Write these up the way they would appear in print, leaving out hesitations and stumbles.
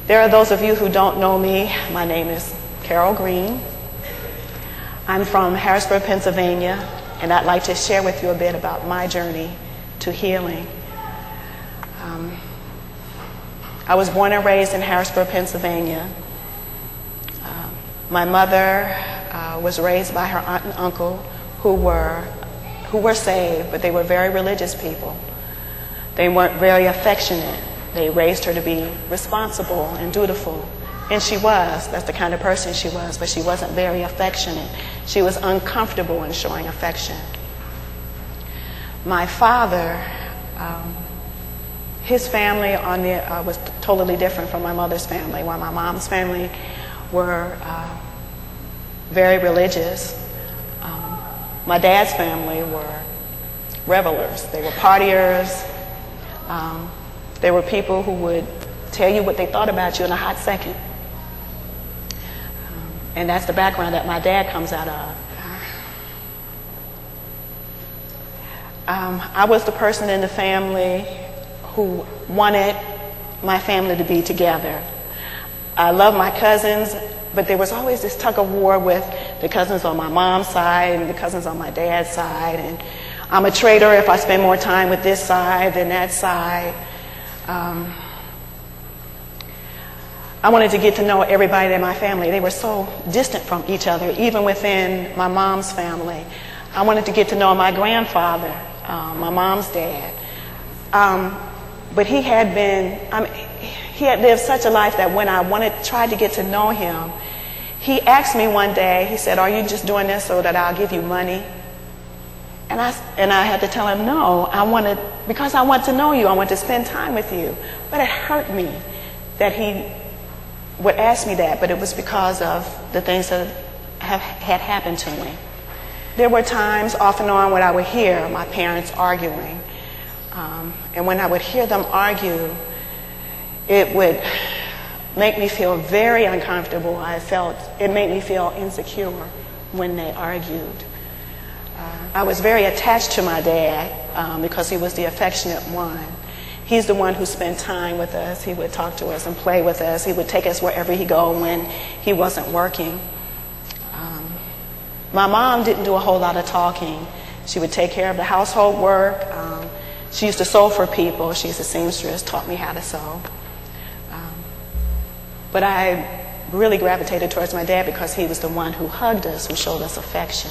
There are those of you who don't know me. My name is Carol Green. I'm from Harrisburg, Pennsylvania, and I'd like to share with you a bit about my journey to healing. I was born and raised in Harrisburg, Pennsylvania. My mother was raised by her aunt and uncle who were saved, but they were very religious people. They weren't very affectionate. They raised her to be responsible and dutiful. And she was. That's the kind of person she was, but she wasn't very affectionate. She was uncomfortable in showing affection. My father, his family was totally different from my mother's family. While my mom's family were very religious, my dad's family were revelers. They were partiers. They were people who would tell you what they thought about you in a hot second. And that's the background that my dad comes out of. I was the person in the family who wanted my family to be together. I love my cousins, but there was always this tug of war with the cousins on my mom's side and the cousins on my dad's side. And I'm a traitor if I spend more time with this side than that side. I wanted to get to know everybody in my family. They were so distant from each other, even within my mom's family. I wanted to get to know my grandfather, my mom's dad. But he had lived such a life that when I tried to get to know him, he asked me one day, he said, "Are you just doing this so that I'll give you money?" And I had to tell him, "No, because I want to know you. I want to spend time with you." But it hurt me that he would ask me that, but it was because of the things that had happened to me. There were times off and on when I would hear my parents arguing. And when I would hear them argue, it would make me feel very uncomfortable. It made me feel insecure when they argued. I was very attached to my dad because he was the affectionate one. He's the one who spent time with us. He would talk to us and play with us. He would take us wherever he go when he wasn't working. My mom didn't do a whole lot of talking. She would take care of the household work. She used to sew for people. She's a seamstress, taught me how to sew. But I really gravitated towards my dad because he was the one who hugged us, who showed us affection.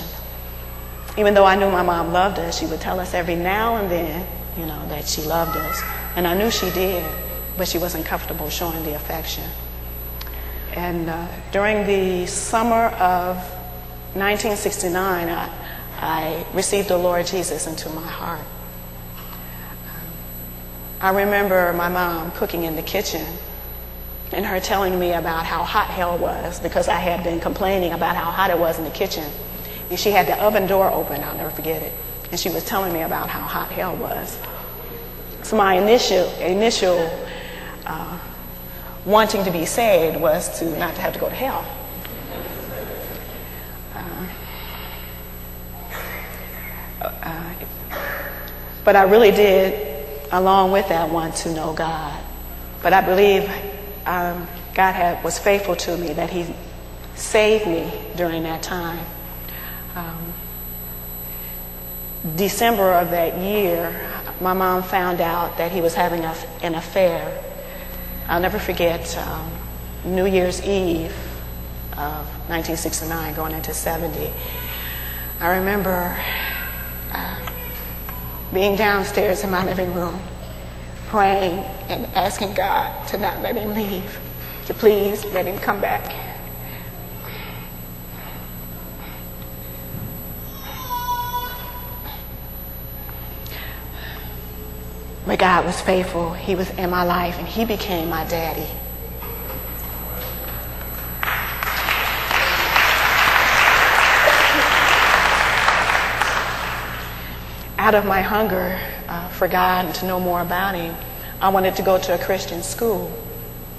Even though I knew my mom loved us, she would tell us every now and then, that she loved us. And I knew she did, but she wasn't comfortable showing the affection. And during the summer of 1969, I received the Lord Jesus into my heart. I remember my mom cooking in the kitchen and her telling me about how hot hell was because I had been complaining about how hot it was in the kitchen. And she had the oven door open, I'll never forget it. And she was telling me about how hot hell was. So my initial wanting to be saved was to not to have to go to hell. But I really did, along with that, want to know God. But I believe God was faithful to me, that he saved me during that time. December of that year, my mom found out that he was having an affair. I'll never forget New Year's Eve of 1969 going into 70. I remember being downstairs in my living room praying and asking God to not let him leave, to please let him come back. But God was faithful. He was in my life and he became my daddy. Out of my hunger for God and to know more about him, I wanted to go to a Christian school.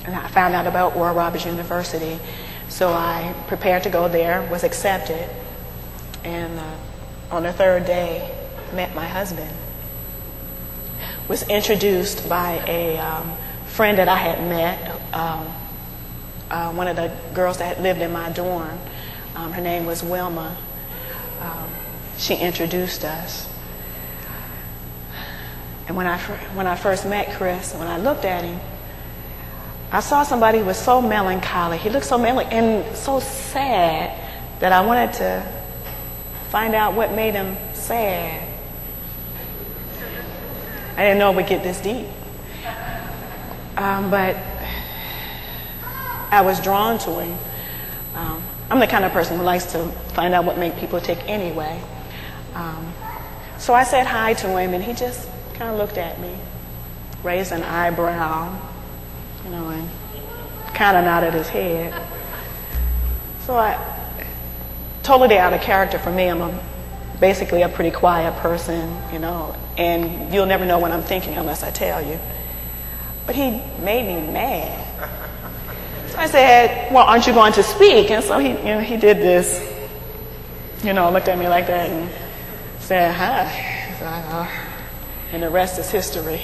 And I found out about Oral Roberts University. So I prepared to go there, was accepted. And on the third day, met my husband. Was introduced by a friend that I had met one of the girls that lived in my dorm. Her name was Wilma. She introduced us. And when I first met Chris, when I looked at him, I saw somebody who was so melancholy. He looked so melancholy and so sad that I wanted to find out what made him sad. I didn't know it would get this deep. But I was drawn to him. I'm the kind of person who likes to find out what makes people tick anyway. So I said hi to him, and he just kind of looked at me, raised an eyebrow, and kind of nodded his head. So totally out of character for me. I'm basically a pretty quiet person, and you'll never know what I'm thinking unless I tell you. But he made me mad. So I said, well, aren't you going to speak? And so he did this, looked at me like that and said, hi. So and the rest is history.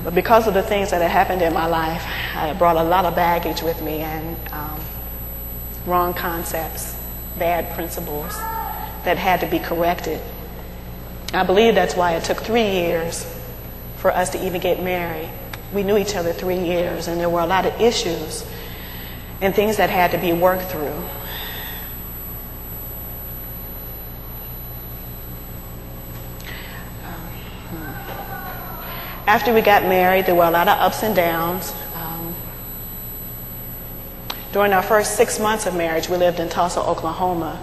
But because of the things that had happened in my life, I brought a lot of baggage with me and wrong concepts, bad principles that had to be corrected. I believe that's why it took 3 years for us to even get married. We knew each other 3 years, and there were a lot of issues and things that had to be worked through. After we got married, there were a lot of ups and downs. During our first 6 months of marriage, we lived in Tulsa, Oklahoma.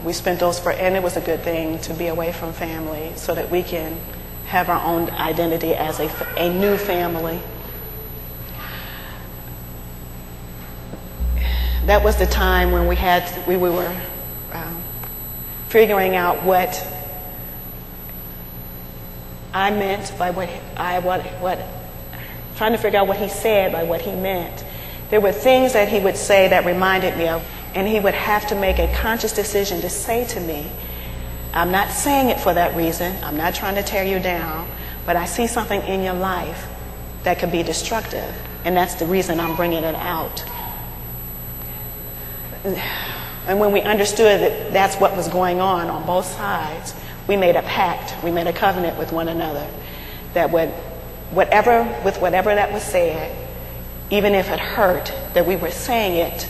We spent those and it was a good thing to be away from family so that we can have our own identity as a new family. That was the time when we were figuring out what I meant by trying to figure out what he said by what he meant. There were things that he would say that reminded me of, and he would have to make a conscious decision to say to me, I'm not saying it for that reason, I'm not trying to tear you down, but I see something in your life that could be destructive, and that's the reason I'm bringing it out. And when we understood that that's what was going on both sides, we made a pact, we made a covenant with one another that whatever that was said, even if it hurt, that we were saying it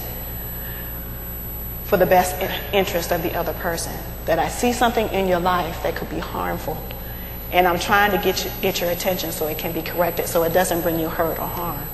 for the best interest of the other person. That I see something in your life that could be harmful, and I'm trying to get your attention so it can be corrected, so it doesn't bring you hurt or harm.